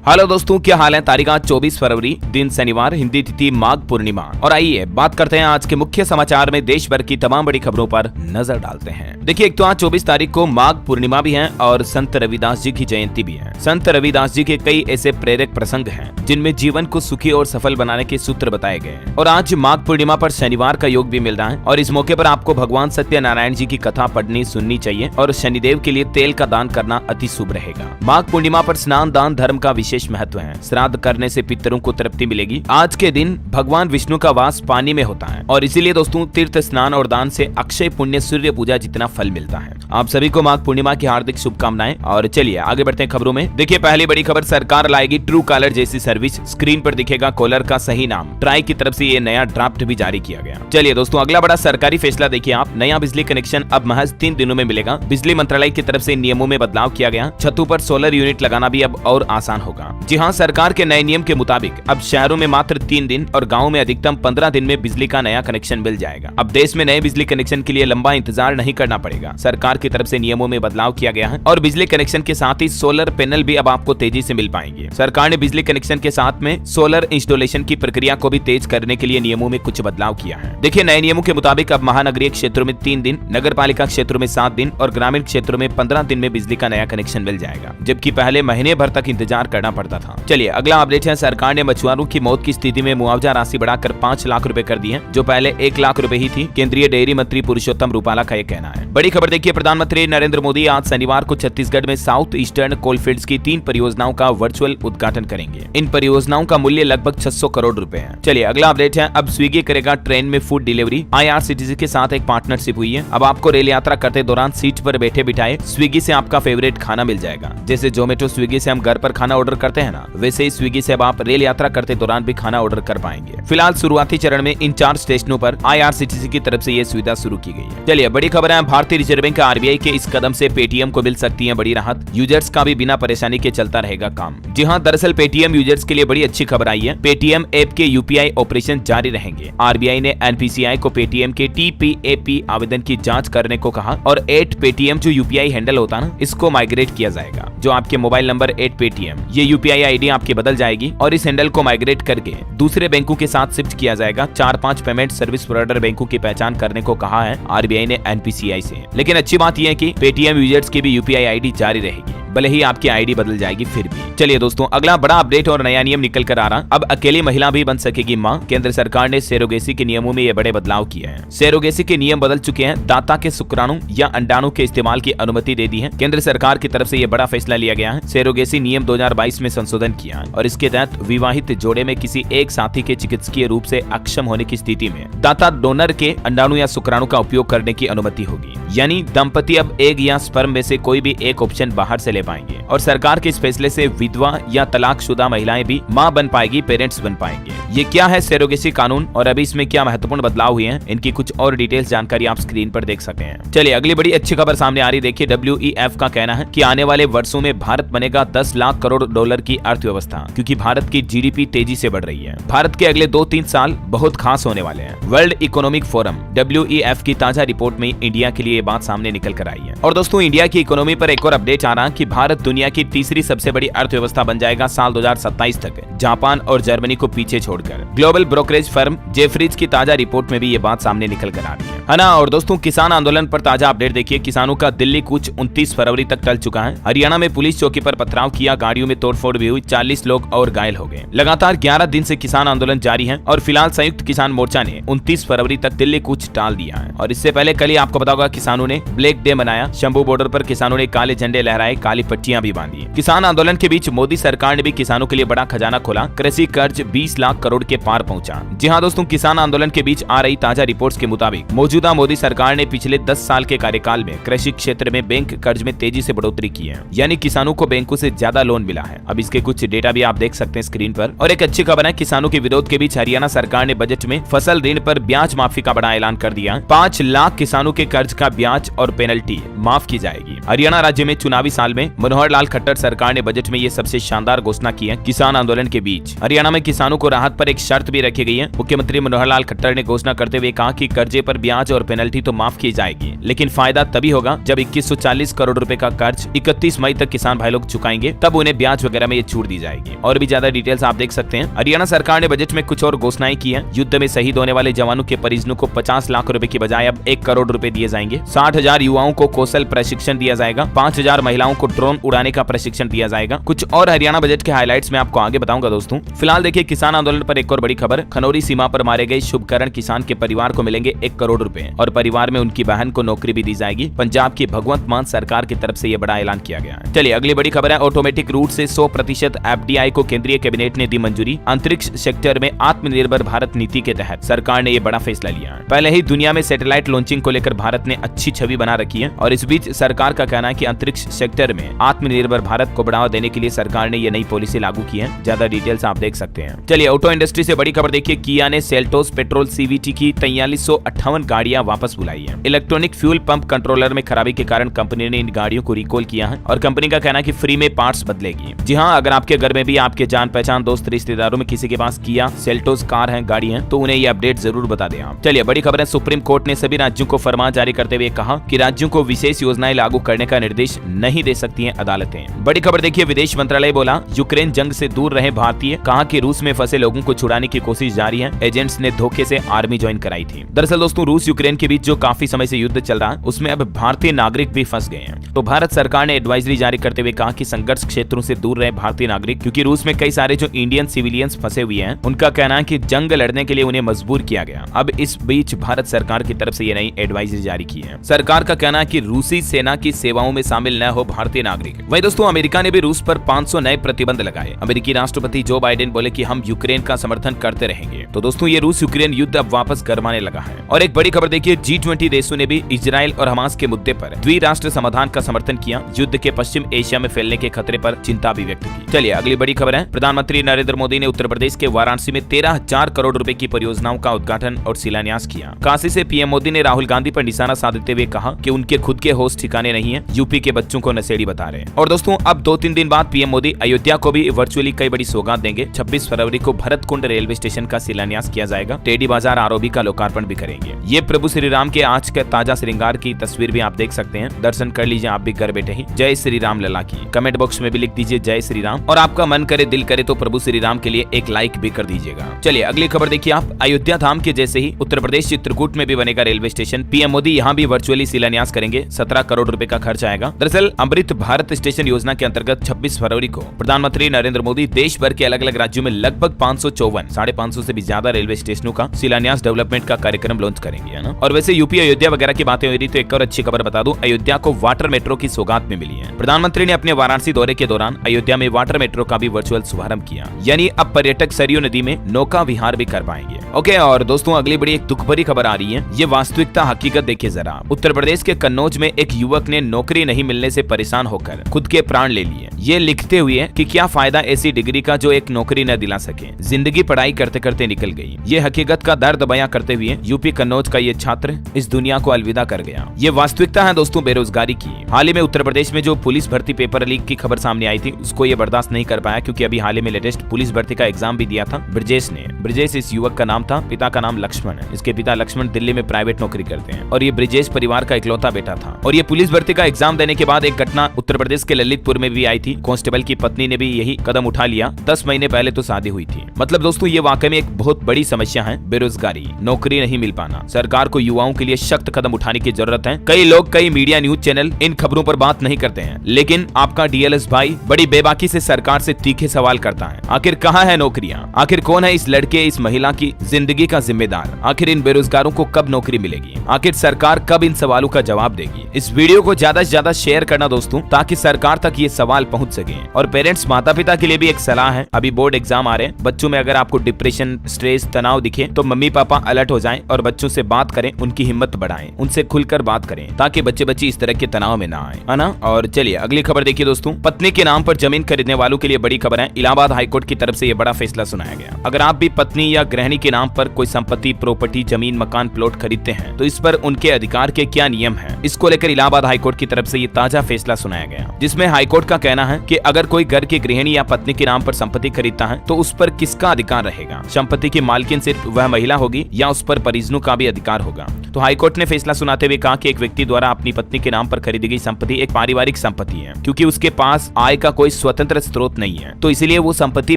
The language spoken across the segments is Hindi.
हेलो दोस्तों, क्या हाल है। तारीख आज 24 फरवरी, दिन शनिवार, हिंदी तिथि माघ पूर्णिमा। और आइए बात करते हैं आज के मुख्य समाचार में देश भर की तमाम बड़ी खबरों पर नजर डालते हैं। देखिए, एक तो आज 24 तारीख को माघ पूर्णिमा भी है और संत रविदास जी की जयंती भी है। संत रविदास जी के कई ऐसे प्रेरक प्रसंग हैं जिनमें जीवन को सुखी और सफल बनाने के सूत्र बताए गए हैं। और आज माघ पूर्णिमा पर शनिवार का योग भी मिल रहा है और इस मौके पर आपको भगवान सत्यनारायण जी की कथा पढ़नी सुननी चाहिए और शनिदेव के लिए तेल का दान करना अति शुभ रहेगा। माघ पूर्णिमा पर स्नान दान धर्म का विशेष महत्व है। श्राद्ध करने से पितरों को तृप्ति मिलेगी। आज के दिन भगवान विष्णु का वास पानी में होता है और इसीलिए दोस्तों तीर्थ स्नान और दान से अक्षय पुण्य सूर्य पूजा जितना फल मिलता है। आप सभी को माघ पूर्णिमा की हार्दिक शुभकामनाएं। और चलिए आगे बढ़ते हैं खबरों में। देखिए, पहली बड़ी खबर, सरकार लाएगी ट्रू कॉलर जैसी सर्विस। स्क्रीन पर दिखेगा कॉलर का सही नाम। ट्राई की तरफ से ये नया ड्राफ्ट भी जारी किया गया। चलिए दोस्तों, अगला बड़ा सरकारी फैसला देखिए आप। नया बिजली कनेक्शन अब महज 3 दिनों में मिलेगा। बिजली मंत्रालय की तरफ से नियमों में बदलाव किया गया। छतों पर सोलर यूनिट लगाना भी अब और आसान होगा। जी हाँ, सरकार के नए नियम के मुताबिक अब शहरों में मात्र 3 दिन और गाँव में अधिकतम 15 दिन में बिजली का नया कनेक्शन मिल जाएगा। अब देश में नए बिजली कनेक्शन के लिए लंबा इंतजार नहीं करना पड़ेगा। सरकार की तरफ से नियमों में बदलाव किया गया है और बिजली कनेक्शन के साथ ही सोलर पैनल भी अब आपको तेजी से मिल पाएंगे। सरकार ने बिजली कनेक्शन के साथ में सोलर इंस्टॉलेशन की प्रक्रिया को भी तेज करने के लिए नियमों में कुछ बदलाव किया है। देखिए, नए नियमों के मुताबिक अब महानगरीय क्षेत्रों में 3 दिन, नगर पालिका क्षेत्रों में 7 दिन और ग्रामीण क्षेत्रों में 15 दिन में बिजली का नया कनेक्शन मिल जाएगा, जबकि पहले महीने भर तक इंतजार करना पड़ता था। चलिए अगला अपडेट है। सरकार ने मछुआरों की मौत की स्थिति में मुआवजा राशि बढ़ाकर 5 लाख रुपए कर दी है, जो पहले 1 लाख रुपए ही थी। केंद्रीय डेयरी मंत्री पुरुषोत्तम रूपाला का यह कहना है। बड़ी खबर देखिए, प्रधानमंत्री नरेंद्र मोदी आज शनिवार को छत्तीसगढ़ में साउथ ईस्टर्न कोलफील्ड्स की 3 परियोजनाओं का वर्चुअल उद्घाटन करेंगे। इन परियोजनाओं का मूल्य लगभग 600 करोड़ रुपए है। चलिए अगला अपडेट है। अब स्विगी करेगा ट्रेन में फूड डिलीवरी। IRCTC के साथ एक पार्टनरशिप हुई है। अब आपको रेल यात्रा करते दौरान सीट पर बैठे बिठाए स्विगी से आपका फेवरेट खाना मिल जाएगा। जैसे जोमेटो स्विगी से हम घर पर खाना ऑर्डर करते हैं ना, वैसे ही स्विगी से अब आप रेल यात्रा करते दौरान भी खाना ऑर्डर कर पाएंगे। फिलहाल शुरुआती चरण में इन 4 स्टेशनों पर IRCTC की तरफ से ये सुविधा शुरू की गई है। चलिए बड़ी खबर है। भारतीय रिजर्व बैंक RBI के इस कदम से पेटीएम को मिल सकती है बड़ी राहत। यूजर्स का भी बिना परेशानी के चलता रहेगा काम। जी हाँ, दरअसल पेटीएम यूजर्स के लिए बड़ी अच्छी खबर आई है। पेटीएम ऐप के UPI ऑपरेशन जारी रहेंगे। RBI ने NPCI को पेटीएम के TPAP आवेदन की जांच करने को कहा और @पेटीएम जो UPI हैंडल होता है ना, इसको माइग्रेट किया जाएगा। जो आपके मोबाइल नंबर @पेटीएम, ये UPI ID आपकी बदल जाएगी और इस हैंडल को माइग्रेट करके दूसरे बैंकों के साथ शिफ्ट किया जाएगा। 4-5 पेमेंट सर्विस प्रोवाइडर बैंकों की पहचान करने को कहा है RBI ने NPCI से। लेकिन अच्छी बात यह है कि पेटीएम यूजर्स की भी UPI ID जारी रहेगी, भले ही आपकी आईडी बदल जाएगी फिर भी। चलिए दोस्तों, अगला बड़ा अपडेट और नया नियम निकल कर आ रहा। अब अकेली महिला भी बन सकेगी मां। केंद्र सरकार ने सेरोगेसी के नियमों में ये बड़े बदलाव किए हैं। सेरोगेसी के नियम बदल चुके हैं। दाता के शुक्राणु या अंडाणु के इस्तेमाल की अनुमति दे दी है। केंद्र सरकार की तरफ से ये बड़ा फैसला लिया गया है। सेरोगेसी नियम 2022 में संशोधन किया है और इसके तहत विवाहित जोड़े में किसी एक साथी के चिकित्सकीय रूप से अक्षम होने की स्थिति में दाता डोनर के अंडाणु या शुक्राणु का उपयोग करने की अनुमति होगी। यानी दंपति अब एग या स्पर्म में से कोई भी एक ऑप्शन बाहर से ले पाएंगे और सरकार के इस फैसले से विधवा या तलाकशुदा महिलाएं भी मां बन पाएगी, पेरेंट्स बन पाएंगे। ये क्या है सेरोगेसी कानून और अभी इसमें क्या महत्वपूर्ण बदलाव हुए हैं, इनकी कुछ और डिटेल्स जानकारी आप स्क्रीन पर देख सकते हैं। चलिए अगली बड़ी अच्छी खबर सामने आ रही। देखिए, WEF का कहना है कि आने वाले वर्षों में भारत बनेगा 10 लाख करोड़ डॉलर की अर्थव्यवस्था, क्योंकि भारत की GDP तेजी से बढ़ रही है। भारत के अगले 2-3 साल बहुत खास होने वाले हैं। वर्ल्ड इकोनॉमिक फोरम WEF की ताजा रिपोर्ट में इंडिया के लिए ये बात सामने निकल कर आई है। और दोस्तों, इंडिया की इकोनॉमी पर एक और अपडेट आ रहा कि भारत दुनिया की तीसरी सबसे बड़ी अर्थव्यवस्था बन जाएगा साल 2027 तक, जापान और जर्मनी को पीछे छोड़कर। ग्लोबल ब्रोकरेज फर्म जेफरीज की ताजा रिपोर्ट में भी ये बात सामने निकल कर आ रही है ना। और दोस्तों, किसान आंदोलन पर ताजा अपडेट देखिए। किसानों का दिल्ली कूच 29 फरवरी तक टल चुका है। हरियाणा में पुलिस चौकी पर पथराव किया, गाड़ियों में तोड़फोड़ भी हुई, 40 लोग और घायल हो गए। लगातार 11 दिन से किसान आंदोलन जारी है और फिलहाल संयुक्त किसान मोर्चा ने 29 फरवरी तक दिल्ली कूच टाल दिया है। और इससे पहले कल ही आपको पता होगा किसानों ने ब्लैक डे मनाया। शंभू बॉर्डर पर किसानों ने काले झंडे लहराए, काली पट्टियां भी बांधी। किसान आंदोलन के बीच मोदी सरकार ने भी किसानों के लिए बड़ा खजाना खोला। कृषि कर्ज 20 लाख करोड़ के पार पहुंचा। जी हां दोस्तों, किसान आंदोलन के बीच आ रही ताजा रिपोर्ट्स के मुताबिक मौजूदा मोदी सरकार ने पिछले 10 साल के कार्यकाल में कृषि क्षेत्र में बैंक कर्ज में तेजी से बढ़ोतरी की है। यानी किसानों को बैंकों से ज्यादा लोन मिला है। अब इसके कुछ डेटा भी आप देख सकते हैं स्क्रीन पर। और एक अच्छी खबर है, किसानों के विरोध के बीच हरियाणा सरकार ने बजट में फसल ऋण पर ब्याज माफी का बड़ा ऐलान कर दिया। 5 लाख किसानों के कर्ज का ब्याज और पेनल्टी माफ की जाएगी। हरियाणा राज्य में चुनावी साल में मनोहर लाल खट्टर सरकार ने बजट में ये सबसे शानदार घोषणा की है। किसान आंदोलन के बीच हरियाणा में किसानों को राहत पर एक शर्त भी रखी गई है। मुख्यमंत्री मनोहर लाल खट्टर ने घोषणा करते हुए कहा कि कर्जे पर ब्याज और पेनल्टी तो माफ की जाएगी, लेकिन फायदा तभी होगा जब 2140 करोड़ रुपए का कर्ज 31 मई तक किसान भाई लोग चुकाएंगे, तब उन्हें ब्याज वगैरह में ये छूट दी जाएगी। और भी ज्यादा डिटेल्स आप देख सकते हैं। हरियाणा सरकार ने बजट में कुछ और घोषणाएं की है। युद्ध में शहीद होने वाले जवानों के परिजनों को 50 लाख रुपए की बजाय अब 1 करोड़ रुपए दिए जाएंगे। 60,000 युवाओं को कौशल प्रशिक्षण दिया जाएगा। 5,000 महिलाओं को ड्रोन उड़ाने का प्रशिक्षण दिया जाएगा। कुछ और हरियाणा बजट के हाइलाइट्स में आपको आगे बताऊंगा दोस्तों। फिलहाल देखिए किसान आंदोलन पर एक और बड़ी खबर। खनौरी सीमा पर मारे गए शुभकरण किसान के परिवार को मिलेंगे 1 करोड़ रुपए और परिवार में उनकी बहन को नौकरी भी दी जाएगी। पंजाब की भगवंत मान सरकार की तरफ से यह बड़ा ऐलान किया गया है। चलिए अगली बड़ी खबर है। ऑटोमेटिक रूट से 100% FDI को केंद्रीय कैबिनेट ने दी मंजूरी। अंतरिक्ष सेक्टर में आत्मनिर्भर भारत नीति के तहत सरकार ने यह बड़ा फैसला लिया है। पहले ही दुनिया में सैटेलाइट लॉन्चिंग को लेकर भारत ने अच्छी छवि बना रखी है और इस बीच सरकार का कहना है कि अंतरिक्ष सेक्टर में आत्मनिर्भर भारत को बढ़ावा देने के लिए सरकार ने यह नई पॉलिसी लागू की है। ज्यादा डिटेल्स आप देख सकते हैं। चलिए ऑटो इंडस्ट्री से बड़ी खबर देखिए। किया ने सेल्टोस पेट्रोल CVT की 4358 गाड़ियां वापस बुलाई है। इलेक्ट्रॉनिक फ्यूल पंप कंट्रोलर में खराबी के कारण कंपनी ने इन गाड़ियों को रिकॉल किया है और कंपनी का कहना है कि फ्री में पार्ट्स बदलेगी। जी हाँ, अगर आपके घर में भी आपके जान पहचान दोस्त रिश्तेदारों में किसी के पास किया सेल्टोस कार है, गाड़ी है, तो उन्हें ये अपडेट जरूर बता दें आप। चलिए बड़ी खबर है। सुप्रीम कोर्ट ने सभी राज्यों को फरमान जारी करते हुए कहा कि राज्यों को विशेष योजनाएं लागू करने का निर्देश नहीं दे सकती हैं अदालतें। बड़ी खबर देखिए। विदेश मंत्रालय बोला यूक्रेन जंग से दूर रहे भारतीय। कहा कि रूस में फंसे लोगों को छुड़ाने की कोशिश जारी है। एजेंट्स ने धोखे से आर्मी ज्वाइन कराई थी। दरअसल दोस्तों रूस यूक्रेन के बीच जो काफी समय से युद्ध चल रहा है उसमें अब भारतीय नागरिक भी फंस गए हैं। तो भारत सरकार ने एडवाइजरी जारी करते हुए कहा कि संघर्ष क्षेत्रों से दूर रहे भारतीय नागरिक, क्योंकि रूस में कई सारे जो इंडियन सिविलियंस फंसे हुए हैं उनका कहना है कि जंग लड़ने के लिए उन्हें मजबूर किया गया। अब इस बीच भारत सरकार की तरफ से ये नई एडवाइजरी जारी की है। सरकार का कहना है कि रूसी सेना की सेवाओं में शामिल न हो भारतीय नागरिक। वहीं दोस्तों अमेरिका ने भी रूस पर 500 नए प्रतिबंध लगाए। अमेरिकी राष्ट्रपति जो बाइडेन बोले कि हम यूक्रेन का समर्थन करते रहेंगे। तो दोस्तों ये रूस यूक्रेन युद्ध अब वापस गरमाने लगा है। और एक बड़ी खबर देखिए। G20 देशों ने भी इजराइल और हमास के मुद्दे पर द्विराष्ट्र समाधान का समर्थन किया। युद्ध के पश्चिम एशिया में फैलने के खतरे पर चिंता भी व्यक्त की। चलिए अगली बड़ी खबर है। प्रधानमंत्री नरेंद्र मोदी ने उत्तर प्रदेश के वाराणसी में 13,000 करोड़ रुपए की परियोजनाओं का उद्घाटन और शिलान्यास किया। काशी से पीएम मोदी ने राहुल गांधी पर निशाना साधते हुए कहा कि उनके खुद के होश ठिकाने नहीं है, यूपी के बच्चों को नशेड़ी बता रहे हैं। और दोस्तों अब 2-3 दिन बाद पीएम मोदी अयोध्या को भी वर्चुअली कई बड़ी सौगात देंगे। 26 फरवरी को भरतकुंड रेलवे स्टेशन का शिलान्यास किया जाएगा। टेडी बाजार ROB का लोकार्पण भी करेंगे। ये प्रभु श्री राम के आज के ताजा श्रृंगार की तस्वीर भी आप देख सकते हैं। दर्शन कर लीजिए आप भी घर बैठे ही। जय श्री राम लला की कमेंट बॉक्स में भी लिख दीजिए जय श्री राम। और आपका मन करे दिल करे तो प्रभु श्री राम के लिए एक लाइक भी कर दीजिएगा। चलिए अगली खबर देखिए आप। अयोध्या धाम के जैसे ही उत्तर प्रदेश चित्रकूट में भी बनेगा रेलवे स्टेशन। पीएम मोदी यहाँ भी वर्चुअली शिलान्यास करेंगे। 17 करोड़ रुपए का खर्च आएगा। दरअसल अमृत भारत स्टेशन योजना के अंतर्गत 26 फरवरी को प्रधानमंत्री नरेंद्र मोदी देश भर के अलग अलग राज्यों में लगभग 554 से भी ज्यादा रेलवे स्टेशनों का शिलान्यास डेवलपमेंट का कार्यक्रम लॉन्च करेंगे, है ना। और वैसे यूपी अयोध्या वगैरह की बातें हो रही तो एक और अच्छी खबर बता दूं। अयोध्या को वाटर मेट्रो की सौगात में मिली है। प्रधानमंत्री ने अपने वाराणसी दौरे के दौरान अयोध्या में वाटर मेट्रो का भी वर्चुअल शुभारंभ किया। यानी अब पर्यटक सरयू नदी में नौका विहार भी कर पाएंगे। ओके, और दोस्तों अगली बड़ी एक दुख भरी खबर आ रही है। ये वास्तविकता हकीकत देखिए जरा। उत्तर प्रदेश के कन्नौज में एक युवक ने नौकरी नहीं मिलने से परेशान होकर खुद के प्राण ले लिए। ये लिखते हुए कि क्या फायदा ऐसी डिग्री का जो एक नौकरी न दिला सके। जिंदगी पढ़ाई करते करते निकल गई। ये हकीकत का दर्द बयां करते हुए यूपी कन्नौज का ये छात्र इस दुनिया को अलविदा कर गया। ये वास्तविकता है दोस्तों बेरोजगारी की। हाल ही में उत्तर प्रदेश में जो पुलिस भर्ती पेपर लीक की खबर सामने आई थी उसको ये बर्दाश्त नहीं कर पाया, क्योंकि अभी हाल ही में लेटेस्ट पुलिस भर्ती का एग्जाम भी दिया था ब्रजेश ने। ब्रजेश इस युवक का नाम था। पिता का नाम लक्ष्मण है। इसके पिता लक्ष्मण दिल्ली में प्राइवेट नौकरी करते हैं और ये ब्रजेश परिवार का इकलौता बेटा था। और ये पुलिस भर्ती का एग्जाम देने के बाद एक घटना उत्तर प्रदेश के ललितपुर में भी आई थी। कांस्टेबल की पत्नी ने भी यही कदम उठा लिया। 10 महीने पहले तो शादी हुई थी। मतलब दोस्तों ये वाकई में एक बहुत बड़ी समस्या है, बेरोजगारी, नौकरी नहीं मिल पाना। सरकार को युवाओं के लिए सख्त कदम उठाने की जरूरत है। कई लोग, कई मीडिया न्यूज चैनल इन खबरों पर बात नहीं करते हैं, लेकिन आपका DLS भाई बड़ी बेबाकी से सरकार से तीखे सवाल करता है। आखिर कहाँ है नौकरियां? आखिर कौन है इस लड़के, इस महिला की जिंदगी का जिम्मेदार? आखिर इन बेरोजगारों को कब नौकरी मिलेगी? आखिर सरकार कब इन सवालों का जवाब देगी? इस वीडियो को ज्यादा से ज्यादा शेयर करना दोस्तों, ताकि सरकार तक ये सवाल पहुंच सके। और पेरेंट्स, माता पिता के लिए भी एक सलाह है। अभी बोर्ड एग्जाम आ रहे हैं। बच्चों में अगर आपको डिप्रेशन, स्ट्रेस, तनाव दिखे तो मम्मी पापा अलर्ट हो जाएं और बच्चों से बात करें, उनकी हिम्मत बढ़ाएं, उनसे खुलकर बात करें, ताकि बच्चे इस तरह के तनाव में ना आए, है ना। और चलिए अगली खबर देखिए दोस्तों। पत्नी के नाम पर जमीन खरीदने वालों के लिए बड़ी खबर है। इलाहाबाद हाईकोर्ट की तरफ से ये बड़ा फैसला सुनाया गया। अगर आप भी पत्नी या गृहिणी के नाम पर कोई संपत्ति, प्रॉपर्टी, जमीन, मकान, प्लॉट खरीदते हैं तो इस पर उनके अधिकार के क्या नियम हैं, इसको लेकर इलाहाबाद हाईकोर्ट की तरफ से ये ताजा फैसला सुनाया गया, जिसमें हाईकोर्ट का कहना है कि अगर कोई घर की गृहिणी या पत्नी के नाम पर संपत्ति खरीदता है तो उस पर किसका उसका अधिकार रहेगा। संपत्ति की मालकिन सिर्फ वह महिला होगी या उस पर परिजनों का भी अधिकार होगा। तो हाईकोर्ट ने फैसला सुनाते हुए कहा कि एक व्यक्ति द्वारा अपनी पत्नी के नाम पर खरीदी गई संपत्ति एक पारिवारिक संपत्ति है, क्योंकि उसके पास आय का कोई स्वतंत्र स्रोत नहीं है, तो इसलिए वो संपत्ति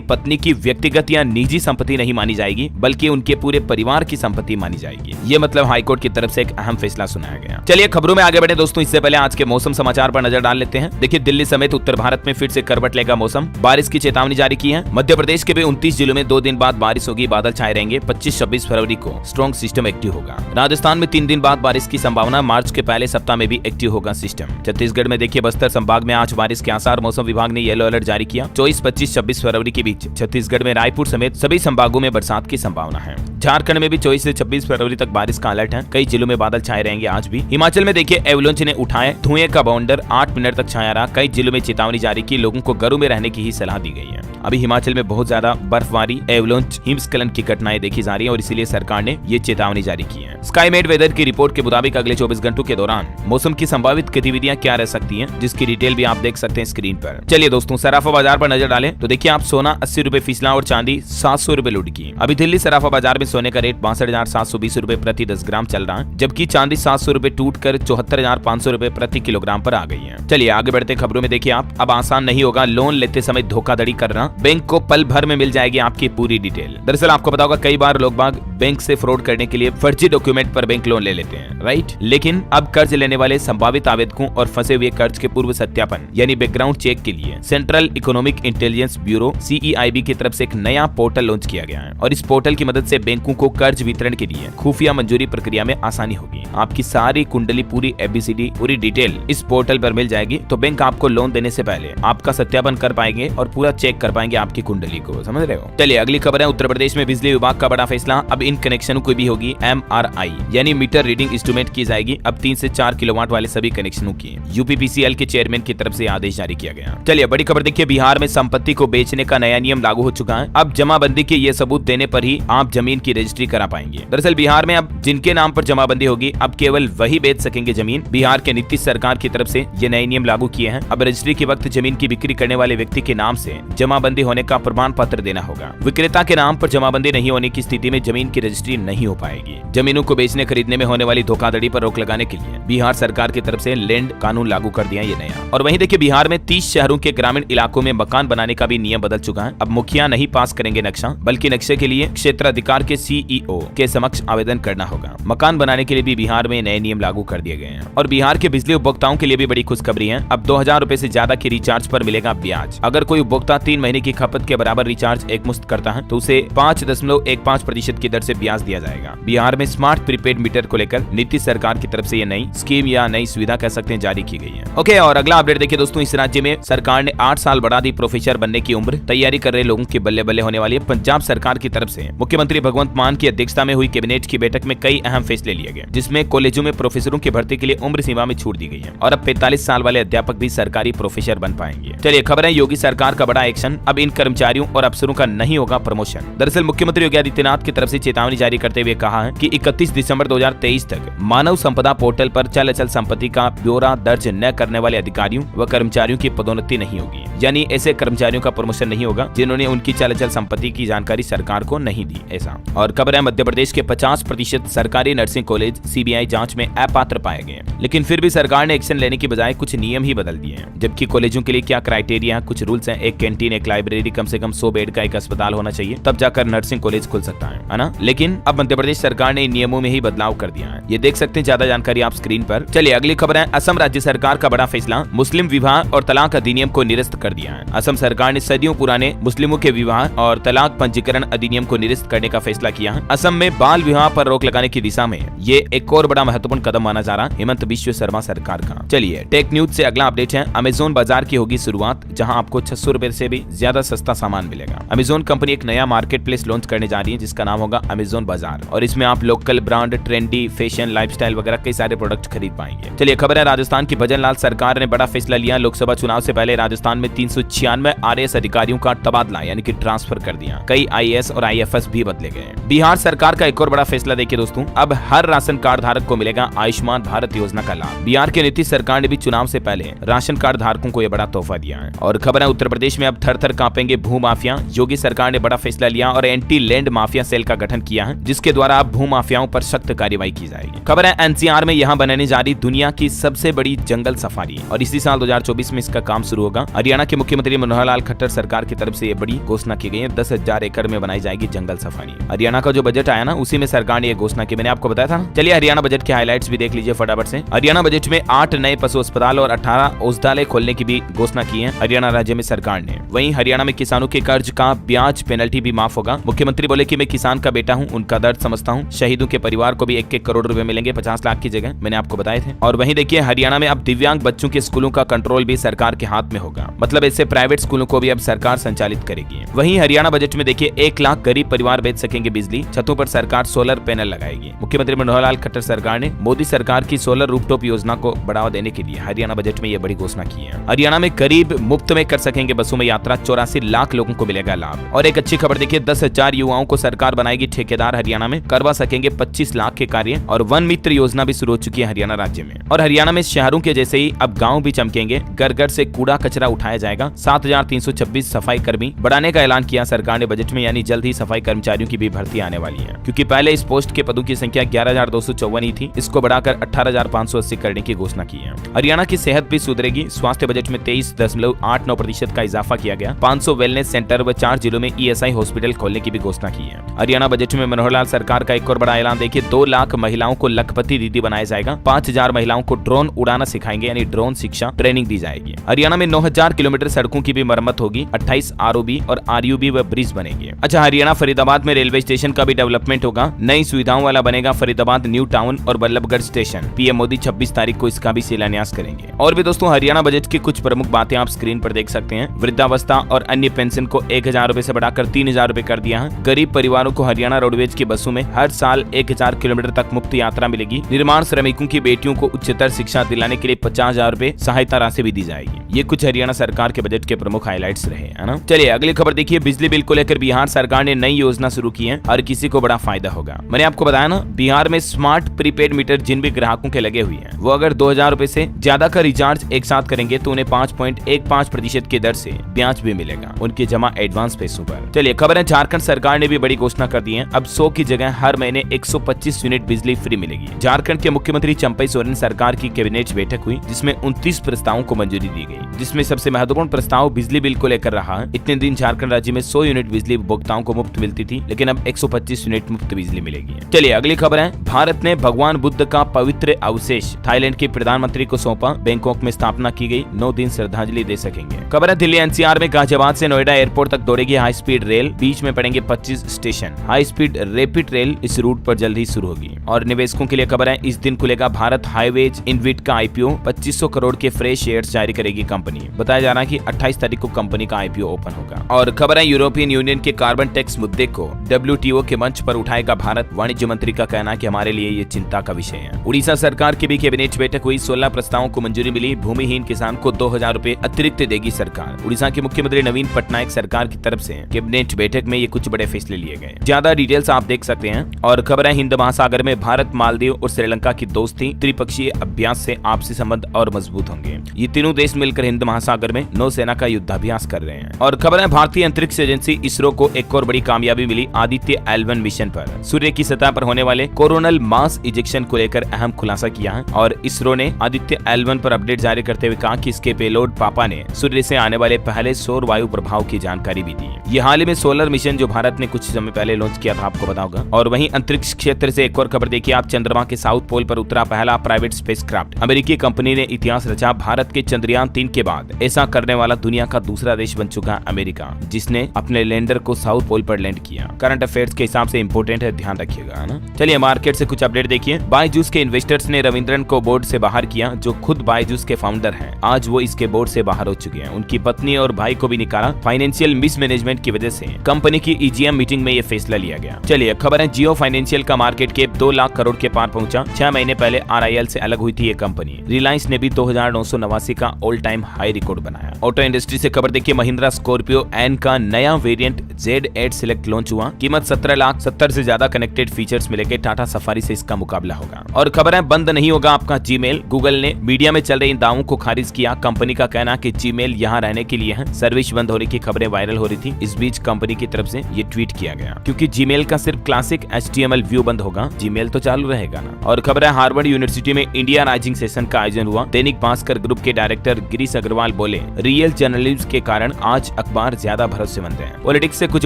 पत्नी की व्यक्तिगत या निजी संपत्ति नहीं मानी जाएगी, बल्कि उनके पूरे परिवार की संपत्ति मानी जाएगी। ये मतलब हाईकोर्ट की तरफ से एक अहम फैसला सुनाया गया। चलिए खबरों में आगे बढ़े दोस्तों, इससे पहले आज के मौसम समाचार पर नजर डाल लेते हैं। देखिए दिल्ली समेत उत्तर भारत में फिर से करवट लेगा मौसम, बारिश की चेतावनी जारी की है। मध्य प्रदेश के भी 29 जिलों में 2 दिन बाद बारिश होगी, बादल छाए रहेंगे। 25-26 फरवरी को स्ट्रॉन्ग सिस्टम एक्टिव होगा। राजस्थान में 3 दिन बाद बारिश की संभावना, मार्च के पहले सप्ताह में भी एक्टिव होगा सिस्टम। छत्तीसगढ़ में देखिए बस्तर संभाग में आज बारिश के आसार, मौसम विभाग ने येलो अलर्ट जारी किया। 24, 25, 26 फरवरी के बीच छत्तीसगढ़ में रायपुर समेत सभी संभागों में बरसात की संभावना है। झारखंड में भी 24 से 26 फरवरी तक बारिश का अलर्ट है। कई जिलों में बादल छाए रहेंगे आज भी। हिमाचल में देखिए एवलांच ने उठाए धुएं का बाउंडर, 8 मिनट तक छाया रहा। कई जिलों में चेतावनी जारी की, लोगों को घरों में रहने की ही सलाह दी गई है। अभी हिमाचल में बहुत ज्यादा बर्फबारी, एवलांच, हिमस्खलन की घटनाएं देखी जा रही है और इसीलिए सरकार ने ये चेतावनी जारी की है। स्काईमेट वेदर की रिपोर्ट के मुताबिक अगले 24 घंटों के दौरान मौसम की संभावित गतिविधियां क्या रह सकती हैं, जिसकी डिटेल भी आप देख सकते हैं स्क्रीन पर। चलिए दोस्तों सराफा बाजार पर नजर डालें तो देखिए आप सोना 80 रुपए फीसला और चांदी 700 रुपए लुढ़की। अभी दिल्ली सराफा बाजार में सोने का रेट 62,720 रुपए प्रति 10 ग्राम चल रहा है, जबकि चांदी 700 रुपए टूट कर 74,500 रुपए प्रति किलोग्राम पर आ गई है। चलिए आगे बढ़ते खबरों में देखिए आप, अब आसान नहीं होगा लोन लेते समय धोखाधड़ी करना, बैंक को पल भर में मिल जाएगी आपकी पूरी डिटेल। दरअसल आपको पता होगा कई बार लोग बाग बैंक से फ्रॉड करने के लिए फर्जी डॉक्यूमेंट पर बैंक लोन ले लेते हैं, राइट। लेकिन अब कर्ज लेने वाले संभावित आवेदकों और फंसे हुए कर्ज के पूर्व सत्यापन यानी बैकग्राउंड चेक के लिए central economic intelligence bureau CEIB की तरफ से एक नया पोर्टल लॉन्च किया गया है और इस पोर्टल की मदद से बैंकों को कर्ज वितरण के लिए खुफिया मंजूरी प्रक्रिया में आसानी होगी। आपकी सारी कुंडली, पूरी ABCD, पूरी डिटेल इस पोर्टल पर मिल जाएगी, तो बैंक आपको लोन देने से पहले आपका सत्यापन कर पाएंगे और पूरा चेक कर पाएंगे आपकी कुंडली को, समझ रहे हो। चलिए अगली खबर है, उत्तर प्रदेश में बिजली विभाग का बड़ा फैसला। अब इन कनेक्शनों को भी होगी MRI यानी मीटर रीडिंग इंस्ट्रूमेंट की जाएगी। अब 3 से 4 किलोवाट वाले सभी कनेक्शनों की UPPCL के चेयरमैन की तरफ से आदेश जारी किया गया। चलिए बड़ी खबर देखिए, बिहार में संपत्ति को बेचने का नया नियम लागू हो चुका है। अब जमाबंदी के ये सबूत देने पर ही आप जमीन की रजिस्ट्री करा पाएंगे। दरअसल बिहार में अब जिनके नाम पर जमाबंदी होगी अब केवल वही बेच सकेंगे जमीन। बिहार के नीतीश सरकार की तरफ से ये नए नियम लागू किए हैं। अब रजिस्ट्री के वक्त जमीन की बिक्री करने वाले व्यक्ति के नाम से जमाबंदी होने का प्रमाण पत्र देना होगा। विक्रेता के नाम पर जमाबंदी नहीं होने की स्थिति में जमीन की रजिस्ट्री नहीं हो पाएगी। जमीनों को बेचने खरीदने में होने वाली धोखाधड़ी पर रोक लगाने के लिए बिहार सरकार की तरफ से लैंड कानून लागू कर दिया ये नया। और वहीं देखिए बिहार में 30 शहरों के ग्रामीण इलाकों में मकान बनाने का भी नियम बदल चुका है। अब मुखिया नहीं पास करेंगे नक्शा, बल्कि नक्शे के लिए क्षेत्राधिकार के CEO के समक्ष आवेदन करना होगा। मकान बनाने के लिए भी बिहार में नए नियम लागू कर दिए गए हैं। और बिहार के बिजली उपभोक्ताओं के लिए भी बड़ी खुशखबरी है। अब 2000 रुपए से ज्यादा के रिचार्ज पर मिलेगा ब्याज। अगर कोई उपभोक्ता 3 महीने की खपत के बराबर रिचार्ज एकमुश्त करता है तो उसे 5.15% की दर से ब्याज दिया जाएगा। बिहार में स्मार्ट प्रीपेड मीटर को लेकर नीतीश सरकार की तरफ से ये नई स्कीम या नई सुविधा कह सकते हैं जारी की गई है। ओके, और अगला अपडेट देखिए दोस्तों, इस राज्य में सरकार ने 8 साल बढ़ा दी प्रोफेसर बनने की उम्र। तैयारी कर रहे लोगों की बल्ले बल्ले होने वाली है। पंजाब सरकार की तरफ से मुख्यमंत्री भगवंत मान की अध्यक्षता में हुई कैबिनेट की बैठक में कई अहम फैसले लिए गए, जिसमें कॉलेजों में प्रोफेसरों की भर्ती के लिए उम्र सीमा में छूट दी गई है और अब 45 साल वाले अध्यापक भी सरकारी प्रोफेसर बन पाएंगे। चलिए खबर है, योगी सरकार का बड़ा एक्शन। अब इन कर्मचारियों और अफसरों का नहीं होगा प्रमोशन। दरअसल मुख्यमंत्री योगी आदित्यनाथ की तरफ से चेतावनी जारी करते हुए कहा है कि 31 दिसंबर 2023 तक मानव संपदा पोर्टल पर चल अचल संपत्ति का ब्यौरा दर्ज न करने वाले अधिकारियों व कर्मचारियों की पदोन्नति नहीं होगी। यानी ऐसे कर्मचारियों का प्रमोशन नहीं होगा जिन्होंने उनकी चल अचल संपत्ति की जानकारी सरकार को नहीं दी, ऐसा। और खबर है, मध्य प्रदेश के 50% सरकारी नर्सिंग कॉलेज CBI जांच में अपात्र पाए गए, लेकिन फिर भी सरकार ने एक्शन लेने की बजाय कुछ नियम ही बदल दिए हैं। जबकि कॉलेजों के लिए क्या क्राइटेरिया, कुछ रूल्स हैं। एक कैंटीन, एक लाइब्रेरी, कम से कम 100 बेड का एक अस्पताल होना चाहिए, तब जाकर नर्सिंग कॉलेज खुल सकता है ना। लेकिन अब मध्य प्रदेश सरकार ने इन नियमों में ही बदलाव कर दिया है। ये देख सकते हैं ज्यादा जानकारी आप स्क्रीन पर। चलिए अगली खबर है, असम राज्य सरकार का बड़ा फैसला। मुस्लिम विवाह और तलाक अधिनियम को निरस्त कर दिया है। असम सरकार ने सदियों पुराने मुस्लिमों के विवाह और तलाक पंजीकरण अधिनियम को निरस्त करने का फैसला किया है। असम में बाल विवाह पर रोक लगाने की दिशा में ये एक और बड़ा महत्वपूर्ण कदम माना जा रहा है हेमंत बिश्व शर्मा सरकार का। चलिए टेक न्यूज से अगला अपडेट है, अमेज़न बाजार की होगी शुरुआत, जहां आपको 600 रुपए से भी ज्यादा सस्ता सामान मिलेगा। अमेज़न कंपनी एक नया मार्केट प्लेस लॉन्च करने जा रही है जिसका नाम होगा अमेज़न बाजार, और इसमें आप local brand, trendy, fashion, lifestyle वगैरह कई सारे प्रोडक्ट खरीद पाएंगे। चलिए खबर है, राजस्थान की भजन लाल सरकार ने बड़ा फैसला लिया। लोकसभा चुनाव से पहले राजस्थान में 396 RAS अधिकारियों का तबादला यानी कि ट्रांसफर कर दिया। कई IAS और IFS भी बदले गए। बिहार सरकार का एक और बड़ा फैसला देखिए दोस्तों, अब हर राशन कार्ड धारक को मिलेगा आयुष्मान भारत योजना का लाभ। बिहार के नीतीश सरकार ने भी चुनाव से पहले राशन कार्ड धारकों को यह बड़ा तोहफा दिया है। और खबर है, उत्तर प्रदेश में अब थर थर कांपेंगे भू माफिया। योगी सरकार सरकार ने बड़ा फैसला लिया और एंटी लैंड माफिया सेल का गठन किया है, जिसके द्वारा अब भू माफियाओं पर सख्त कार्रवाई की जाएगी। खबर है एनसीआर में यहाँ बनाने जा रही दुनिया की सबसे बड़ी जंगल सफारी, और इसी साल 2024 में इसका काम शुरू होगा। हरियाणा के मुख्यमंत्री मनोहर लाल खट्टर सरकार की तरफ से ये बड़ी घोषणा की गई है। 10,000 एकड़ में बनाई जाएगी जंगल सफारी। हरियाणा का जो बजट आया ना, उसी में सरकार ने ये घोषणा की, मैंने आपको बताया था ना। चलिए हरियाणा बजट के हाइलाइट्स भी देख लीजिए फटाफट से। हरियाणा बजट में 8 नए पशु अस्पताल और 18 औषधालय खोलने की भी घोषणा की है हरियाणा राज्य में सरकार ने। वहीं हरियाणा में किसानों के कर्ज का ब्याज पेनल्टी भी माफ होगा। मुख्यमंत्री बोले कि मैं किसान का बेटा हूं, उनका दर्द समझता हूं। शहीदों के परिवार को भी 1-1 करोड़ रुपए मिलेंगे 50 लाख की जगह, मैंने आपको बताए थे। और वहीं देखिए हरियाणा में अब दिव्यांग बच्चों के स्कूलों का कंट्रोल भी सरकार के हाथ में होगा, मतलब ऐसे प्राइवेट स्कूलों को भी अब सरकार संचालित करेगी। वहीं हरियाणा बजट में देखिए 1 लाख गरीब परिवार बेच सकेंगे बिजली, छतों पर सरकार सोलर पैनल लगाएगी। मुख्यमंत्री मनोहर लाल खट्टर सरकार ने मोदी सरकार की सोलर रूफटॉप योजना को बढ़ावा देने के लिए हरियाणा बजट में यह बड़ी घोषणा की है। हरियाणा में करीब मुफ्त में कर सकेंगे बसों में यात्रा, 84 लाख लोगों को मिलेगा लाभ। और एक अच्छी खबर देखिए, 10,000 युवाओं को सरकार बनाएगी ठेकेदार, हरियाणा में करवा सकेंगे 25 लाख के कार्य। और वन मित्र योजना भी शुरू हो चुकी है हरियाणा राज्य में। और हरियाणा में शहरों के जैसे ही अब गाँव भी चमकेंगे, घर घर से कूड़ा कचरा उठाया जाएगा। 7,326 सफाई कर्मी बढ़ाने का ऐलान किया सरकार ने बजट में, यानी जल्द ही सफाई कर्मचारियों की भी भर्ती आने वाली है, क्योंकि पहले इस पोस्ट के पदों की संख्या 11,254 ही थी, इसको बढ़ाकर 18,580 करने की घोषणा की है। हरियाणा की सेहत भी सुधरेगी। स्वास्थ्य बजट में 23.89% का इजाफा किया गया। 500 वेलनेस सेंटर व 4 जिलों में ईएसआई हॉस्पिटल खोलने की भी घोषणा की है। हरियाणा बजट में मनोहर लाल सरकार का एक और बड़ा ऐलान देखिए, 2 लाख महिलाओं को लखपति दीदी बनाया जाएगा। 5,000 महिलाओं को ड्रोन उड़ाना सिखाएंगे, यानी ड्रोन शिक्षा ट्रेनिंग दी जाएगी। हरियाणा में 9,000 किलोमीटर सड़कों की भी मरम्मत होगी। 28 आरओबी और आरयूबी व ब्रिज बनेंगे। अच्छा, हरियाणा फरीदाबाद में रेलवे स्टेशन का भी डेवलपमेंट होगा। नई सुविधाओं वाला बनेगा फरीदाबाद न्यू टाउन और बल्लभगढ़ स्टेशन। पीएम मोदी 26 तारीख को इसका भी शिलान्यास करेंगे। और भी दोस्तों हरियाणा बजट की कुछ प्रमुख बातें आप स्क्रीन पर देख सकते हैं। वृद्धावस्था और अन्य पेंशन को 1,000 रुपए से बढ़ाकर 3,000 रुपए कर दिया है। गरीब परिवारों को हरियाणा रोडवेज की बसों में हर साल 1,000 किलोमीटर तक मुफ्त यात्रा मिलेगी। निर्माण श्रमिकों की बेटियों को उच्चतर शिक्षा दिलाने के लिए 50,000 रुपए सहायता राशि भी दी जाएगी। ये कुछ हरियाणा सरकार के बजट के प्रमुख हाइलाइट्स रहे, है ना। चलिए अगली खबर देखिए, बिजली बिल को लेकर बिहार सरकार ने नई योजना शुरू की है, हर किसी को बड़ा फायदा होगा। मैंने आपको बताया ना, बिहार में स्मार्ट प्रीपेड मीटर जिन भी ग्राहकों के लगे हुए हैं, वो अगर 2,000 रुपए से ज्यादा का रिचार्ज एक साथ करेंगे तो उन्हें 5.15% की दर से ब्याज भी मिलेगा उनके जमा एडवांस पैसों पर। चलिए खबर है, झारखंड सरकार ने भी बड़ी घोषणा कर दी है। अब 100 की जगह हर महीने 125 यूनिट बिजली फ्री मिलेगी। झारखंड के मुख्यमंत्री चंपई सोरेन सरकार की कैबिनेट बैठक हुई, जिसमें 29 प्रस्तावों को मंजूरी दी गई, जिसमें सबसे महत्वपूर्ण प्रस्ताव बिजली बिल को लेकर रहा है। इतने दिन झारखंड राज्य में 100 यूनिट बिजली उपभोक्ताओं को मुफ्त मिलती थी, लेकिन अब 125 यूनिट मुफ्त बिजली मिलेगी। चलिए अगली खबर है, भारत ने भगवान बुद्ध का पवित्र अवशेष थाईलैंड के प्रधानमंत्री को सौंपा। बैंकॉक में स्थापना की गई, 9 दिन श्रद्धांजलि दे सकेंगे। खबर है, दिल्ली एनसीआर में गाजियाबाद से नोएडा एयरपोर्ट तक दौड़ेगी हाई स्पीड रेल। बीच में पड़ेंगे 25 station. High speed rapid rail इस रूट पर जल्द ही शुरू होगी। और निवेशकों के लिए खबर है, इस दिन खुलेगा भारत हाईवेज इनविट का आईपीओ। 2500 करोड़ के फ्रेश शेयर्स जारी करेगी कंपनी। बताया जा रहा है कि 28 तारीख को कंपनी का आईपीओ ओपन होगा। और खबर है, यूरोपियन यूनियन के कार्बन टैक्स मुद्दे को WTO के मंच पर उठाएगा भारत। वाणिज्य मंत्री का कहना है कि हमारे लिए ये चिंता का विषय है। उड़ीसा सरकार की भी कैबिनेट बैठक हुई, 16 प्रस्तावों को मंजूरी मिली। भूमिहीन किसान को 2,000 रुपए अतिरिक्त देगी सरकार। उड़ीसा के मुख्यमंत्री नवीन पटनायक सरकार की तरफ से कैबिनेट बैठक में ये कुछ बड़े फैसले लिए गए। ज्यादा डिटेल्स आप देख सकते हैं। और खबर है, हिंद महासागर में भारत, मालदीव और श्रीलंका की दोस्ती त्रिपक्षीय अभ्यास से आपसी संबंध और मजबूत होंगे। ये तीनों देश मिलकर हिंद महासागर में नौसेना का युद्धाभ्यास कर रहे हैं। और खबर है, भारतीय अंतरिक्ष एजेंसी इसरो को एक और बड़ी कामयाबी मिली आदित्य L1 मिशन पर। सूर्य की सतह पर होने वाले कोरोनल मास इजेक्शन को लेकर अहम खुलासा किया है। और इसरो ने आदित्य L1 पर अपडेट जारी करते हुए कहा कि इसके पेलोड पापा ने सूर्य से आने वाले पहले सौर वायु प्रभाव की जानकारी भी दी। ये हाल ही में सोलर मिशन जो भारत ने कुछ समय पहले लॉन्च किया था, आपको पता होगा। और वहीं अंतरिक्ष क्षेत्र से एक और खबर देखिए आप, चंद्रमा के साउथ पोल पर उतरा पहला प्राइवेट स्पेसक्राफ्ट। अमेरिकी कंपनी ने इतिहास रचा। भारत के चंद्रयान 3 के बाद ऐसा करने वाला दुनिया का दूसरा देश बन चुका है अमेरिका, जिसने अपने लैंडर को साउथ पोल पर लैंड किया। करंट अफेयर्स के हिसाब से इंपोर्टेंट है, ध्यान रखिएगा, है ना। चलिए मार्केट से कुछ अपडेट देखिए। बायजूस के इन्वेस्टर्स ने रविंद्रन को बोर्ड से बाहर किया, जो खुद बायजूस के फाउंडर हैं। आज वो इसके बोर्ड से बाहर हो चुके हैं। उनकी पत्नी और भाई को भी निकाला। फाइनेंशियल मिसमैनेजमेंट की वजह से कंपनी की EGM मीटिंग में ये फैसला लिया गया। चलिए खबर है, जियो फाइनेंशियल का मार्केट कैप 2 लाख करोड़ के पार पहुंचा। 6 महीने पहले RIL से अलग हुई थी ये कंपनी। रिलायंस ने भी 2,989 का ऑल टाइम हाई रिकॉर्ड बनाया। ऑटो इंडस्ट्री से खबर देखिए, महिंद्रा स्कॉर्पियो एन का नया वेरिएंट Z8 Select लॉन्च हुआ। कीमत 17 लाख, 70 से ज्यादा कनेक्टेड फीचर्स मिलेंगे। टाटा सफारी से इसका मुकाबला होगा। और खबर है बंद नहीं होगा आपका जीमेल। गूगल ने मीडिया में चल रहे इन दावों को खारिज किया। कंपनी का कहना कि जीमेल यहाँ रहने के लिए है। सर्विस बंद होने की खबरें वायरल हो रही थी। इस बीच कंपनी की तरफ से ये ट्वीट किया गया, क्योंकि जीमेल का सिर्फ क्लासिक HTML व्यू बंद होगा, जीमेल तो चालू रहेगा ना। और खबर है हार्वर्ड यूनिवर्सिटी में इंडिया राइजिंग सेशन का आयोजन हुआ। दैनिक भास्कर ग्रुप के डायरेक्टर गिरीश अग्रवाल बोले, रियल जर्नलिज्म के कारण आज अखबार ज्यादा भरोसेमंद है। पॉलिटिक्स से कुछ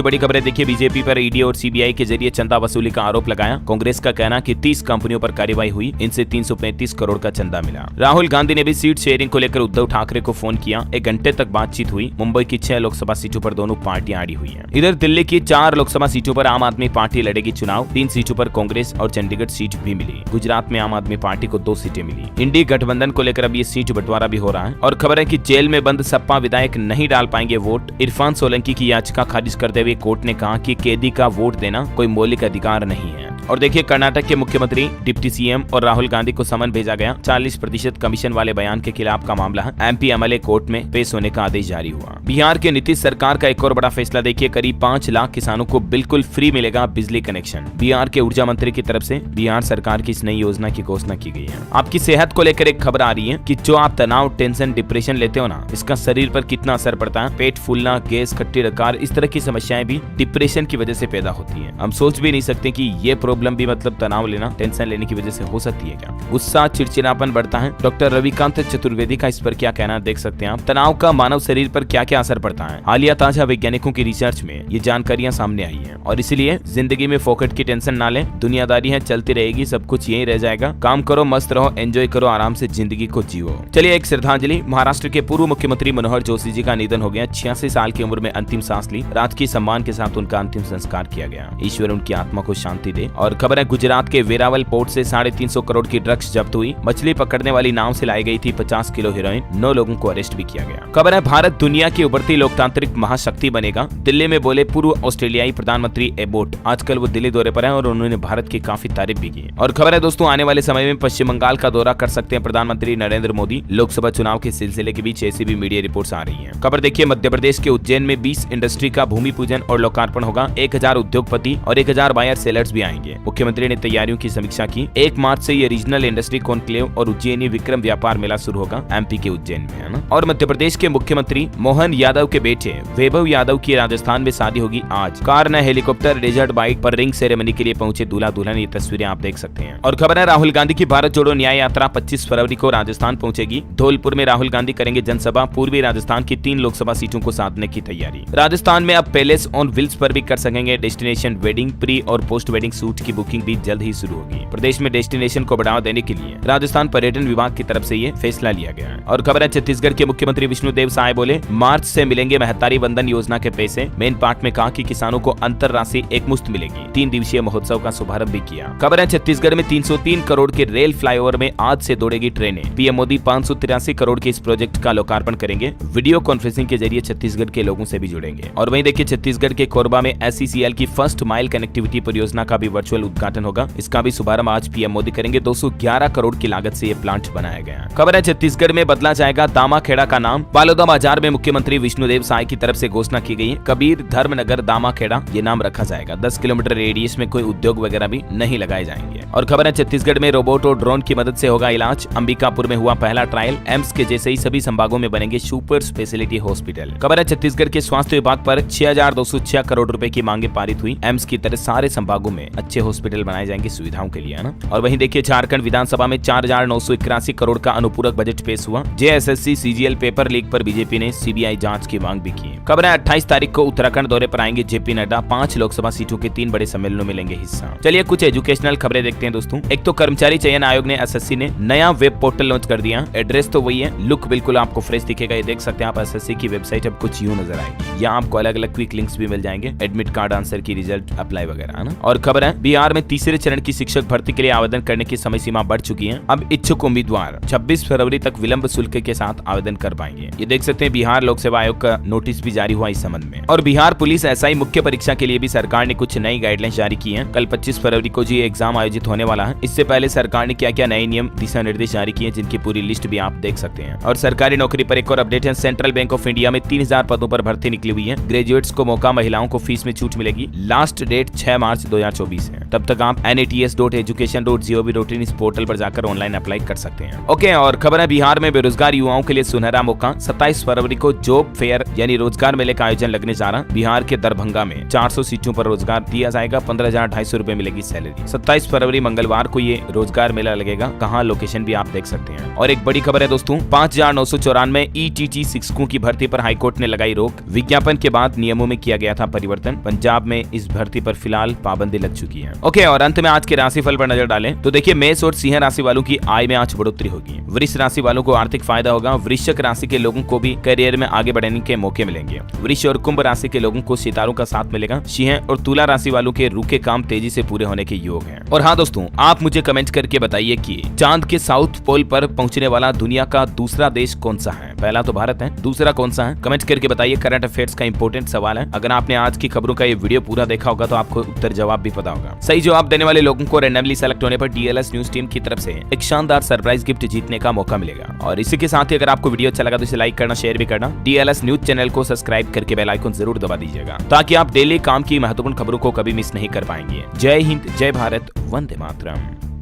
बड़ी खबरें देखिए। बीजेपी पर ईडी और CBI के जरिए चंदा वसूली का आरोप लगाया। कांग्रेस का कहना कि 30 कंपनियों पर कार्रवाई हुई, इनसे 335 करोड़ का चंदा मिला। राहुल गांधी ने भी सीट शेयरिंग को लेकर उद्धव ठाकरे को फोन किया। 1 घंटे तक बातचीत हुई। मुंबई की 6 लोकसभा सीटों पर दोनों पार्टियां अड़ी हुई हैं। इधर दिल्ली की 4 लोकसभा सीटों पर आम आदमी पार्टी लड़ेगी चुनाव। 3 सीटों पर कांग्रेस और चंडीगढ़ सीट भी मिली। गुजरात में आम आदमी पार्टी को 2 सीटें मिली। इंडी गठबंधन को लेकर अब ये सीट बंटवारा भी हो रहा है। और खबर है कि जेल में बंद सपा विधायक नहीं डाल पाएंगे वोट। इरफान सोलंकी की याचिका खारिज करते हुए कोर्ट ने कहा कि कैदी का वोट देना कोई मौलिक अधिकार नहीं है। और देखिए कर्नाटक के मुख्यमंत्री, डिप्टी CM और राहुल गांधी को समन भेजा गया। 40% कमीशन वाले बयान के खिलाफ का मामला है। MP MLA कोर्ट में पेश होने का आदेश जारी हुआ। बिहार के नीतीश सरकार का एक और बड़ा फैसला देखिए। करीब 5 लाख किसानों को बिल्कुल फ्री मिलेगा बिजली कनेक्शन। बिहार के ऊर्जा मंत्री की तरफ से बिहार सरकार की इस नई योजना की घोषणा की गई है। आपकी सेहत को लेकर एक खबर आ रही है कि जो आप तनाव, टेंशन, डिप्रेशन लेते हो ना, इसका शरीर पर कितना असर पड़ता है। पेट फूलना, गैस, खट्टी डकार, इस तरह की समस्याएं भी डिप्रेशन की वजह से पैदा होती है। हम सोच भी नहीं सकते कि ये प्रॉब्लम भी मतलब तनाव लेना, टेंशन लेने की वजह से हो सकती है क्या। गुस्सा, चिड़चिड़ापन बढ़ता है। डॉक्टर रविकांत चतुर्वेदी का इस पर क्या कहना देख सकते हैं आप। तनाव का मानव शरीर पर क्या क्या असर पड़ता है। हालिया ताजा वैज्ञानिकों की रिसर्च में ये जानकारियां सामने आई हैं। और इसलिए जिंदगी में फोकट की टेंशन ना लें। दुनियादारी है, चलती रहेगी, सब कुछ यही रह जाएगा। काम करो, मस्त रहो, एंजॉय करो, आराम से जिंदगी को जियो। चलिए एक श्रद्धांजलि। महाराष्ट्र के पूर्व मुख्यमंत्री मनोहर जोशी जी का निधन हो गया। 86 साल की उम्र में अंतिम सांस ली। राजकीय सम्मान के साथ उनका अंतिम संस्कार किया गया। ईश्वर उनकी आत्मा को शांति दे। और खबर है गुजरात के वेरावल पोर्ट से 350 करोड़ की ड्रग्स जब्त हुई। मछली पकड़ने वाली नाव से लाई गई थी 50 किलो हेरोइन। 9 लोगों को अरेस्ट भी किया गया। खबर है भारत दुनिया की उभरती लोकतांत्रिक महाशक्ति बनेगा। दिल्ली में बोले पूर्व ऑस्ट्रेलियाई प्रधानमंत्री एबोट। आजकल वो दिल्ली दौरे पर है और उन्होंने भारत की काफी तारीफ भी की। और खबर है दोस्तों आने वाले समय में पश्चिम बंगाल का दौरा कर सकते हैं प्रधानमंत्री नरेंद्र मोदी। लोकसभा चुनाव के सिलसिले के बीच ऐसी भी मीडिया रिपोर्ट्स आ रही हैं। खबर देखिए मध्य प्रदेश के उज्जैन में 20 इंडस्ट्री का भूमि पूजन और लोकार्पण होगा। 1000 उद्योगपति और 1000 बायर सेलर्स भी आएंगे। मुख्यमंत्री ने तैयारियों की समीक्षा की। 1 मार्च से ये रीजनल इंडस्ट्री कॉन्क्लेव और उज्जैनी विक्रम व्यापार मेला शुरू होगा। MP के उज्जैन में है ना। और मध्य प्रदेश के मुख्यमंत्री मोहन यादव के बेटे वैभव यादव की राजस्थान में शादी होगी आज। कार न हेलीकॉप्टर, डेजर्ट बाइक पर रिंग सेरेमनी के लिए पहुंचे दूल्हा दुल्हन। ये तस्वीरें आप देख सकते हैं। और खबर है राहुल गांधी की भारत जोड़ो न्याय यात्रा 25 फरवरी को राजस्थान पहुंचेगी। धौलपुर में राहुल गांधी करेंगे जनसभा। पूर्वी राजस्थान की 3 लोकसभा सीटों को साधने की तैयारी। राजस्थान में अब पैलेस ऑन व्हील्स पर भी कर सकेंगे डेस्टिनेशन वेडिंग। प्री और पोस्ट वेडिंग सूट की बुकिंग भी जल्द ही शुरू होगी। प्रदेश में डेस्टिनेशन को बढ़ावा देने के लिए राजस्थान पर्यटन विभाग की तरफ से ये फैसला लिया गया है। और खबर है छत्तीसगढ़ के मुख्यमंत्री विष्णुदेव साय बोले मार्च से मिलेंगे महतारी वंदन योजना के पैसे। मेन पार्ट में कहा कि किसानों को अंतर राशि एक मुश्त मिलेगी। 3 दिवसीय महोत्सव का शुभारंभ भी किया। खबर है छत्तीसगढ़ में 303 करोड़ के रेल फ्लाईओवर में आज से दौड़ेगी ट्रेनें। PM मोदी 583 करोड़ के इस प्रोजेक्ट का लोकार्पण करेंगे। वीडियो कॉन्फ्रेंसिंग के जरिए छत्तीसगढ़ के लोगों से भी जुड़ेंगे। और वहीं देखिए छत्तीसगढ़ के कोरबा में SCCL की फर्स्ट माइल कनेक्टिविटी परियोजना का भी वर्चुअल उद्घाटन होगा। इसका भी शुभारंभ आज PM मोदी करेंगे। 211 करोड़ की लागत से ये प्लांट बनाया गया। खबर है छत्तीसगढ़ में बदला जाएगा दामाखेड़ा का नाम। बालोदा बाजार में मुख्यमंत्री विष्णुदेव साय की तरफ से घोषणा की गई है। कबीर धर्मनगर दामाखेड़ा ये नाम रखा जाएगा। 10 किलोमीटर रेडियस में कोई उद्योग वगैरह भी नहीं लगाए जाएंगे। और खबर है छत्तीसगढ़ में रोबोट और ड्रोन की मदद से होगा इलाज। अंबिकापुर में हुआ पहला ट्रायल। एम्स के जैसे ही सभी संभागों में बनेंगे सुपर स्पेशलिटी हॉस्पिटल। खबर है छत्तीसगढ़ के स्वास्थ्य विभाग पर 6206 करोड़ रुपए की मांगे पारित हुई। एम्स की तरह सारे संभागों में अच्छे हॉस्पिटल बनाए जाएंगे सुविधाओं के लिए, है ना। और वहीं देखिए झारखंड विधानसभा में 4981 करोड़ का अनुपूरक बजट पेश हुआ। JSSC CGL पेपर लीक पर बीजेपी ने CBI जांच की मांग भी की। खबर है 28 तारीख को उत्तराखंड दौरे पर आएंगे JP नड्डा। 5 लोकसभा सीटों के 3 बड़े सम्मेलनों में लेंगे हिस्सा। चलिए कुछ एजुकेशनल खबरें देखते हैं दोस्तों। एक तो कर्मचारी चयन आयोग ने SSC ने नया वेब पोर्टल लॉन्च कर दिया। एड्रेस तो वही है, लुक बिल्कुल आपको फ्रेश दिखेगा। ये देख सकते हैं आप SSC की वेबसाइट अब कुछ यूं नजर आएगी। यहाँ आपको अलग अलग क्विक लिंक्स भी मिल जाएंगे। एडमिट कार्ड, आंसर की रिजल्ट, अप्लाई वगैरह, है ना। और खबर है बिहार में तीसरे चरण की शिक्षक भर्ती के लिए आवेदन करने की समय सीमा बढ़ चुकी है। अब इच्छुक उम्मीदवार 26 फरवरी तक विलंब शुल्क के साथ आवेदन कर पाएंगे। ये देख सकते हैं बिहार लोक सेवा आयोग का नोटिस भी जारी हुआ इस संबंध में। और बिहार पुलिस एसआई मुख्य परीक्षा के लिए भी सरकार ने कुछ नई गाइडलाइंस जारी की है। कल 25 फरवरी को जी एग्जाम आयोजित होने वाला है। इससे पहले सरकार ने क्या क्या नए नियम दिशा निर्देश जारी किए, जिनकी पूरी लिस्ट भी आप देख सकते हैं। और सरकारी नौकरी पर एक और अपडेट है। सेंट्रल बैंक ऑफ इंडिया में 3000 पदों पर भर्ती निकली हुई है। ग्रेजुएट्स को मौका, महिलाओं को फीस में छूट मिलेगी। लास्ट डेट 6 मार्च 2024 है। तब तक आप nats.education.gov.in इस पोर्टल पर जाकर ऑनलाइन अप्लाई कर सकते हैं। ओके, और खबर है बिहार में बेरोजगार युवाओं के लिए सुनहरा मौका। 27 फरवरी को जॉब फेयर यानी रोजगार मेले का आयोजन लगने जा रहा। बिहार के दरभंगा में 400 सीटों पर रोजगार दिया जाएगा। 15,250 रुपए मिलेगी सैलरी। 27 फरवरी मंगलवार को ये रोजगार मेला लगेगा। कहाँ, लोकेशन भी आप देख सकते हैं। और एक बड़ी खबर है दोस्तों, 5,994 ETT शिक्षकों की भर्ती पर हाईकोर्ट ने लगाई रोक। विज्ञापन के बाद नियमों में किया गया था परिवर्तन। पंजाब में इस भर्ती पर फिलहाल पाबंदी लग चुकी है। ओके, और अंत में आज के राशिफल पर नजर डालें तो देखिए, मेष और सिंह राशि वालों की आय में आज बढ़ोतरी होगी। वृष राशि वालों को आर्थिक फायदा होगा। वृश्चिक राशि के लोगों को भी करियर में आगे बढ़ने के मौके मिलेंगे। वृष और कुंभ राशि के लोगों को सितारों का साथ मिलेगा। सिंह और तुला राशि वालों के रुके काम तेजी से पूरे होने के योग हैं। और हाँ दोस्तों, आप मुझे कमेंट करके बताइए कि चांद के साउथ पोल पर पहुंचने वाला दुनिया का दूसरा देश कौन सा है। पहला तो भारत है, दूसरा कौन सा है, कमेंट करके बताइए। करंट अफेयर्स का इंपॉर्टेंट सवाल है। अगर आपने आज की खबरों का ये वीडियो पूरा देखा होगा तो आपको उत्तर जवाब भी पता होगा। सही जवाब देने वाले लोगों को रैंडमली सेलेक्ट होने पर DLS न्यूज टीम की तरफ से एक शानदार सरप्राइज गिफ्ट जीतने का मौका मिलेगा। और इसी के साथ ही अगर आपको वीडियो अच्छा लगा तो इसे लाइक करना, शेयर भी करना। DLS न्यूज चैनल को सब्सक्राइब करके बेल आइकन जरूर दबा दीजिएगा, ताकि आप डेली काम की महत्वपूर्ण खबरों को कभी मिस नहीं कर पाएंगे। जय हिंद, जय भारत, वंदे मातरम।